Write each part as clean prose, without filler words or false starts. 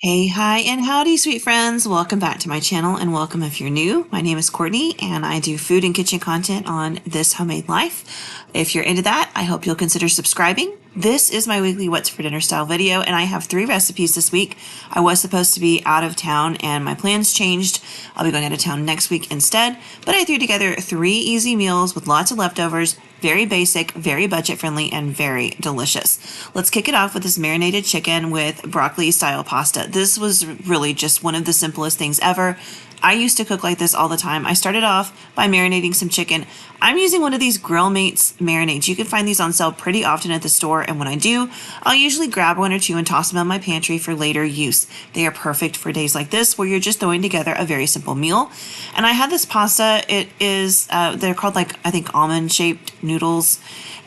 Hey, hi, and howdy, sweet friends. Welcome back to my channel, and welcome if you're new. My name is Courtney, and I do food and kitchen content on This Homemade Life. If you're into that, I hope you'll consider subscribing. This is my weekly What's for Dinner style video, and I have 3 recipes this week. I was supposed to be out of town, and my plans changed. I'll be going out of town next week instead, but I threw together 3 easy meals with lots of leftovers. Very basic, very budget friendly, and very delicious. Let's kick it off with this marinated chicken with broccoli style pasta. This was really just one of the simplest things ever. I used to cook like this all the time. I started off by marinating some chicken. I'm using one of these Grill Mates marinades. You can find these on sale pretty often at the store, and when I do, I'll usually grab 1 or 2 and toss them in my pantry for later use. They are perfect for days like this where you're just throwing together a very simple meal. And I had this pasta. It is, they're called I think almond shaped noodles,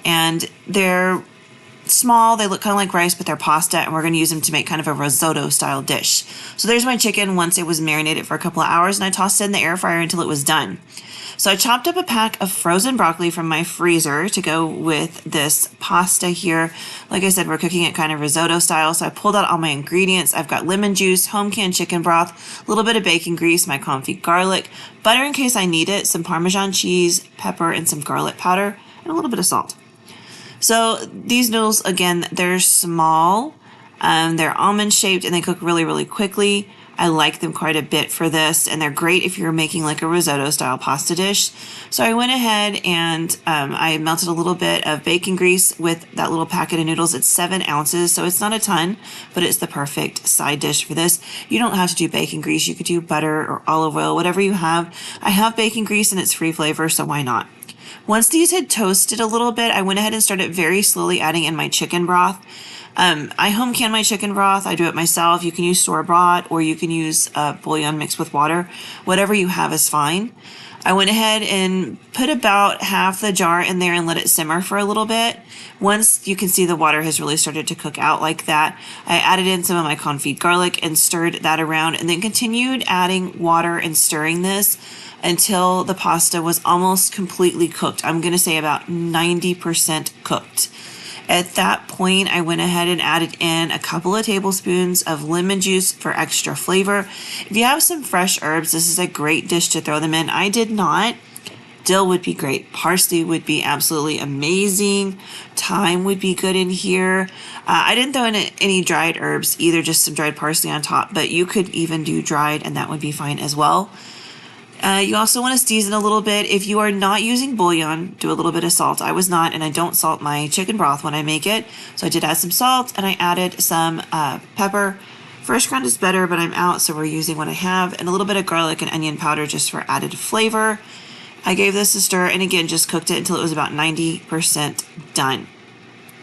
and they're small. They look kind of like rice, but they're pasta, and we're going to use them to make kind of a risotto style dish. So there's my chicken once it was marinated for a couple of hours, and I tossed it in the air fryer until it was done. So I chopped up a pack of frozen broccoli from my freezer to go with this pasta here. Like I said, we're cooking it kind of risotto style, so I pulled out all my ingredients. I've got lemon juice, home canned chicken broth, a little bit of bacon grease, my confit garlic, butter in case I need it, some Parmesan cheese, pepper, and some garlic powder, and a little bit of salt. So these noodles, again, they're small, they're almond shaped, and they cook really, really quickly. I like them quite a bit for this, and they're great if you're making like a risotto style pasta dish. So I went ahead and I melted a little bit of bacon grease with that little packet of noodles. It's 7 ounces, so it's not a ton, but it's the perfect side dish for this. You don't have to do bacon grease. You could do butter or olive oil, whatever you have. I have bacon grease and it's free flavor, so why not? Once these had toasted a little bit, I went ahead and started very slowly adding in my chicken broth. I home can my chicken broth. I do it myself. You can use store-bought, or you can use bouillon mixed with water. Whatever you have is fine. I went ahead and put about half the jar in there and let it simmer for a little bit. Once you can see the water has really started to cook out like that, I added in some of my confit garlic and stirred that around, and then continued adding water and stirring this until the pasta was almost completely cooked. I'm going to say about 90% cooked. At that point, I went ahead and added in a couple of tablespoons of lemon juice for extra flavor. If you have some fresh herbs, this is a great dish to throw them in. I did not. Dill would be great. Parsley would be absolutely amazing. Thyme would be good in here. I didn't throw in any dried herbs either, just some dried parsley on top, but you could even do dried and that would be fine as well. You also want to season a little bit. If you are not using bouillon, do a little bit of salt. I was not, and I don't salt my chicken broth when I make it. So I did add some salt, and I added some pepper. Fresh ground is better, but I'm out, so we're using what I have. And a little bit of garlic and onion powder just for added flavor. I gave this a stir, and again, just cooked it until it was about 90% done.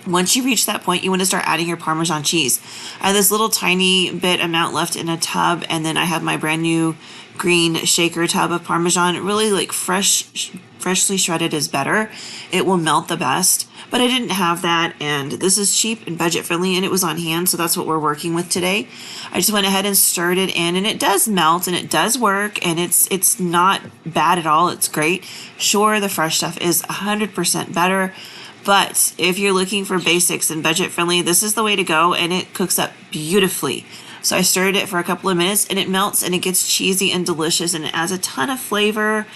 Once you reach that point, you want to start adding your Parmesan cheese. I have this little tiny bit amount left in a tub, and then I have my brand new green shaker tub of Parmesan. Really, like freshly shredded is better. It will melt the best, but I didn't have that, and this is cheap and budget friendly, and it was on hand, so that's what we're working with today. I just went ahead and stirred it in, and it does melt, and it does work, and it's not bad at all. It's great. Sure, the fresh stuff is 100% better, but if you're looking for basics and budget friendly, this is the way to go, and it cooks up beautifully. So I stirred it for a couple of minutes, and it melts, and it gets cheesy and delicious, and it adds a ton of flavor.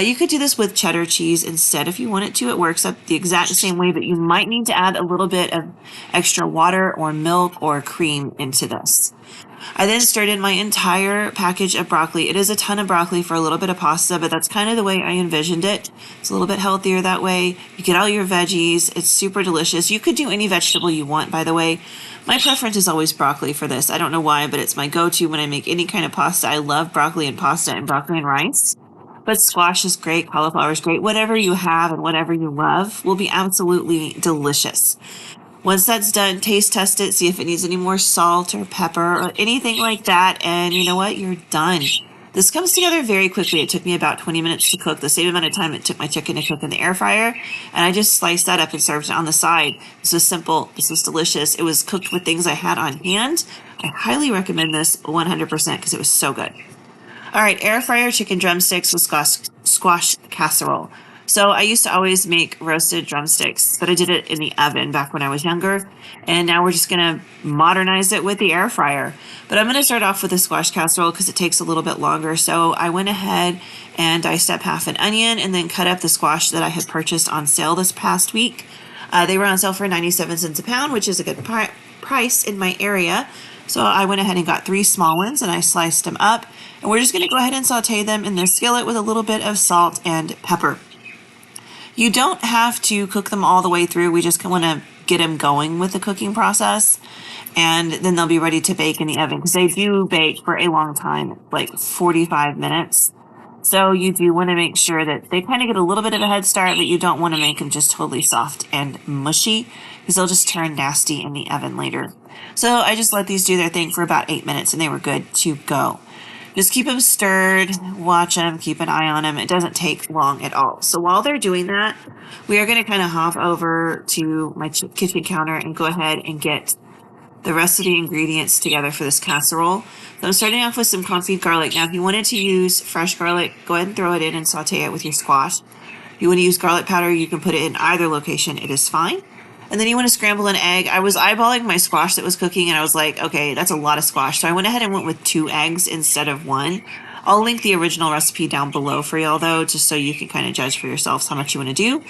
You could do this with cheddar cheese instead if you wanted to. It works up the exact same way, but you might need to add a little bit of extra water or milk or cream into this. I then stirred in my entire package of broccoli. It is a ton of broccoli for a little bit of pasta, but that's kind of the way I envisioned it. It's a little bit healthier that way. You get all your veggies. It's super delicious. You could do any vegetable you want, by the way. My preference is always broccoli for this. I don't know why, but it's my go-to when I make any kind of pasta. I love broccoli and pasta and broccoli and rice. But squash is great, cauliflower is great. Whatever you have and whatever you love will be absolutely delicious. Once that's done, taste test it, see if it needs any more salt or pepper or anything like that, and you know what? You're done. This comes together very quickly. It took me about 20 minutes to cook, the same amount of time it took my chicken to cook in the air fryer, and I just sliced that up and served it on the side. This was simple. This was delicious. It was cooked with things I had on hand. I highly recommend this 100% because it was so good. All right, air fryer chicken drumsticks with squash casserole. So I used to always make roasted drumsticks, but I did it in the oven back when I was younger. And now we're just gonna modernize it with the air fryer. But I'm gonna start off with the squash casserole because it takes a little bit longer. So I went ahead and diced up half an onion and then cut up the squash that I had purchased on sale this past week. They were on sale for 97 cents a pound, which is a good price in my area. So I went ahead and got 3 small ones and I sliced them up. And we're just gonna go ahead and saute them in the skillet with a little bit of salt and pepper. You don't have to cook them all the way through. We just want to get them going with the cooking process. And then they'll be ready to bake in the oven because they do bake for a long time, like 45 minutes. So you do want to make sure that they kind of get a little bit of a head start, but you don't want to make them just totally soft and mushy because they'll just turn nasty in the oven later. So I just let these do their thing for about 8 minutes and they were good to go. Just keep them stirred, watch them, keep an eye on them. It doesn't take long at all. So while they're doing that, we are going to kind of hop over to my kitchen counter and go ahead and get the rest of the ingredients together for this casserole. So I'm starting off with some confit garlic. Now, if you wanted to use fresh garlic, go ahead and throw it in and saute it with your squash. If you want to use garlic powder, you can put it in either location. It is fine. And then you want to scramble an egg. I was eyeballing my squash that was cooking, and I was like, okay, that's a lot of squash. So I went ahead and went with 2 eggs instead of 1. I'll link the original recipe down below for y'all, though, just so you can kind of judge for yourselves how much you want to do.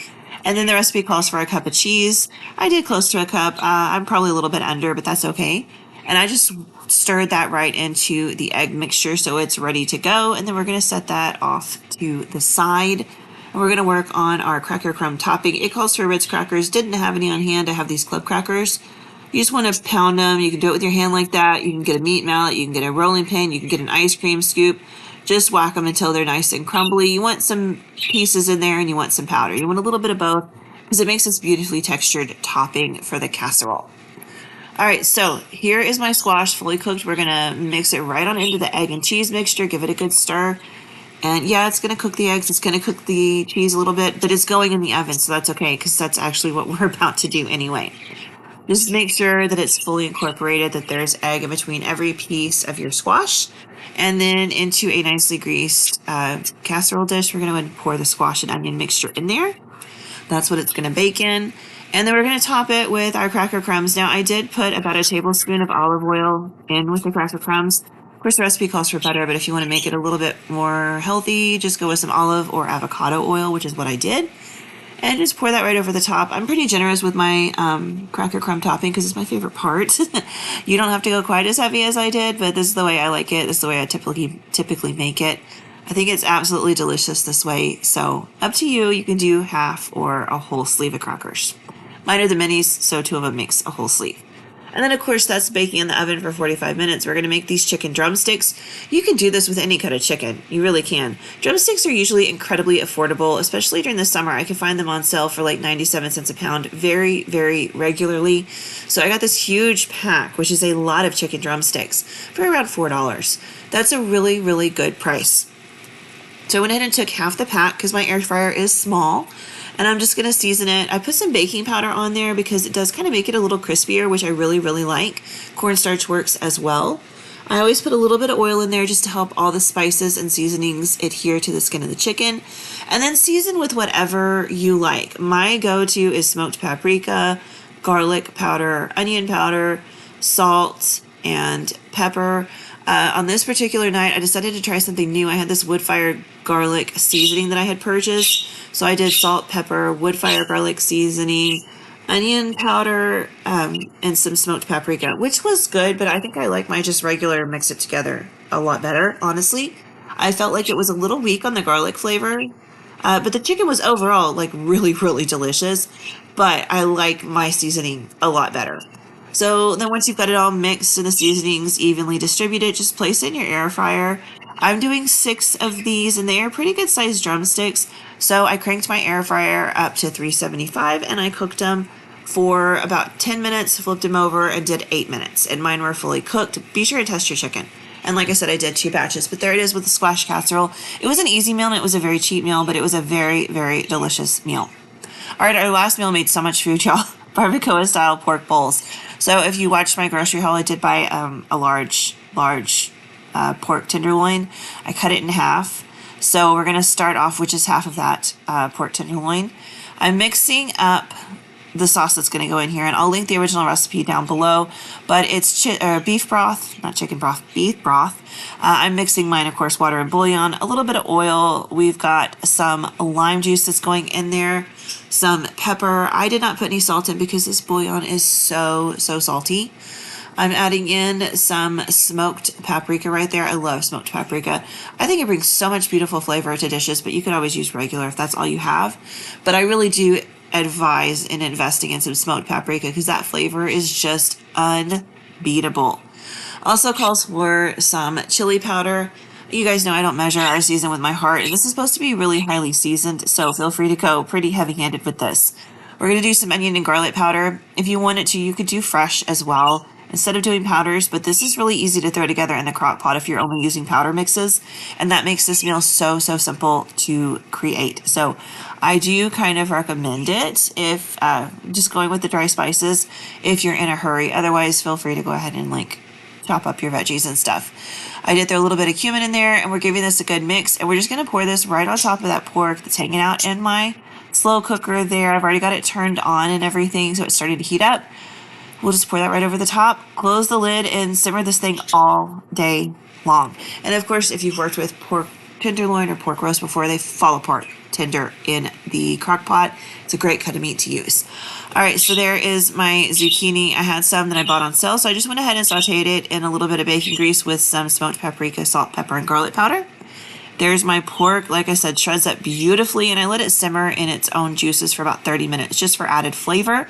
And then the recipe calls for a cup of cheese. I did close to a cup. I'm probably a little bit under, but that's okay. And I just stirred that right into the egg mixture so it's ready to go. And then we're going to set that off to the side. And we're going to work on our cracker crumb topping. It calls for Ritz crackers. Didn't have any on hand. I have these club crackers. You just want to pound them. You can do it with your hand like that. You can get a meat mallet. You can get a rolling pin. You can get an ice cream scoop. Just whack them until they're nice and crumbly. You want some pieces in there and you want some powder. You want a little bit of both because it makes this beautifully textured topping for the casserole. All right, so here is my squash fully cooked. We're going to mix it right on into the egg and cheese mixture. Give it a good stir. And yeah, it's going to cook the eggs. It's going to cook the cheese a little bit, but it's going in the oven, so that's okay because that's actually what we're about to do anyway. Just make sure that it's fully incorporated, that there's egg in between every piece of your squash. And then into a nicely greased casserole dish, we're going to pour the squash and onion mixture in there. That's what it's going to bake in. And then we're going to top it with our cracker crumbs. Now, I did put about a tablespoon of olive oil in with the cracker crumbs. Of course, the recipe calls for butter, but if you want to make it a little bit more healthy, just go with some olive or avocado oil, which is what I did. And just pour that right over the top. I'm pretty generous with my cracker crumb topping because it's my favorite part. You don't have to go quite as heavy as I did, but this is the way I like it. This is the way I typically make it. I think it's absolutely delicious this way. So up to you. You can do half or a whole sleeve of crackers. Mine are the minis, so 2 of them makes a whole sleeve. And then, of course, that's baking in the oven for 45 minutes. We're going to make these chicken drumsticks. You can do this with any kind of chicken. You really can. Drumsticks are usually incredibly affordable, especially during the summer. I can find them on sale for like 97 cents a pound very, very regularly. So I got this huge pack, which is a lot of chicken drumsticks, for around $4. That's a really, really good price. So I went ahead and took half the pack because my air fryer is small. And I'm just going to season it. I put some baking powder on there because it does kind of make it a little crispier, which I really, really like. Cornstarch works as well. I always put a little bit of oil in there just to help all the spices and seasonings adhere to the skin of the chicken. And then season with whatever you like. My go-to is smoked paprika, garlic powder, onion powder, salt, and pepper. On this particular night, I decided to try something new. I had this wood-fired garlic seasoning that I had purchased. So I did salt, pepper, wood-fired garlic seasoning, onion powder, and some smoked paprika, which was good, but I think I like my just regular mix it together a lot better, honestly. I felt like it was a little weak on the garlic flavor, but the chicken was overall like really, really delicious, but I like my seasoning a lot better. So then once you've got it all mixed and the seasonings evenly distributed, just place it in your air fryer. I'm doing 6 of these and they are pretty good sized drumsticks. So I cranked my air fryer up to 375 and I cooked them for about 10 minutes, flipped them over and did 8 minutes. And mine were fully cooked. Be sure to test your chicken. And like I said, I did 2 batches, but there it is with the squash casserole. It was an easy meal and it was a very cheap meal, but it was a very, very delicious meal. All right, our last meal made so much food, y'all. Barbacoa style pork bowls. So if you watched my grocery haul, I did buy a large pork tenderloin. I cut it in half, So we're going to start off with just half of that pork tenderloin. I'm mixing up the sauce that's going to go in here, and I'll link the original recipe down below, but it's beef broth, not chicken broth, beef broth. I'm mixing mine, of course, water and bouillon, a little bit of oil. We've got some lime juice that's going in there, some pepper. I did not put any salt in because this bouillon is so salty. I'm adding in some smoked paprika right there. I love smoked paprika. I think it brings so much beautiful flavor to dishes, but you can always use regular if that's all you have. But I really do advise in investing in some smoked paprika because that flavor is just unbeatable. Also calls for some chili powder. You guys know I don't measure or season with my heart, and this is supposed to be really highly seasoned, so feel free to go pretty heavy-handed with this. We're going to do some onion and garlic powder. If you wanted to, you could do fresh as well instead of doing powders, but this is really easy to throw together in the crock pot if you're only using powder mixes, and that makes this meal so simple to create. So I do kind of recommend it if just going with the dry spices if you're in a hurry. Otherwise, feel free to go ahead and like chop up your veggies and stuff. I did throw a little bit of cumin in there, and we're giving this a good mix, and we're just going to pour this right on top of that pork that's hanging out in my slow cooker there. I've already got it turned on and everything, so it's starting to heat up. We'll just pour that right over the top, close the lid, and simmer this thing all day long. And of course, if you've worked with pork tenderloin or pork roast before, they fall apart tender in the crock pot. It's a great cut of meat to use. All right, so there is my zucchini. I had some that I bought on sale, so I just went ahead and sauteed it in a little bit of bacon grease with some smoked paprika, salt, pepper, and garlic powder. There's my pork. Like I said, shreds up beautifully, and I let it simmer in its own juices for about 30 minutes just for added flavor.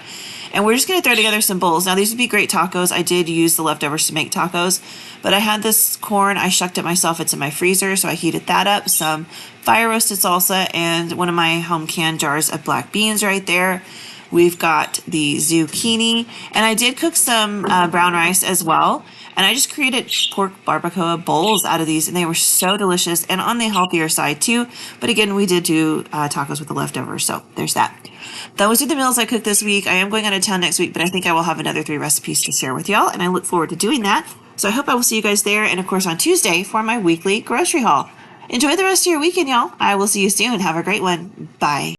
And we're just going to throw together some bowls. Now, these would be great tacos. I did use the leftovers to make tacos, but I had this corn. I shucked it myself. It's in my freezer, so I heated that up. Some fire roasted salsa and one of my home canned jars of black beans right there. We've got the zucchini, and I did cook some brown rice as well. And I just created pork barbacoa bowls out of these, and they were so delicious and on the healthier side too. But again, we did do tacos with the leftovers, so there's that. Those are the meals I cooked this week. I am going out of town next week, but I think I will have another 3 recipes to share with y'all, and I look forward to doing that. So I hope I will see you guys there, and of course on Tuesday for my weekly grocery haul. Enjoy the rest of your weekend, y'all. I will see you soon. Have a great one. Bye.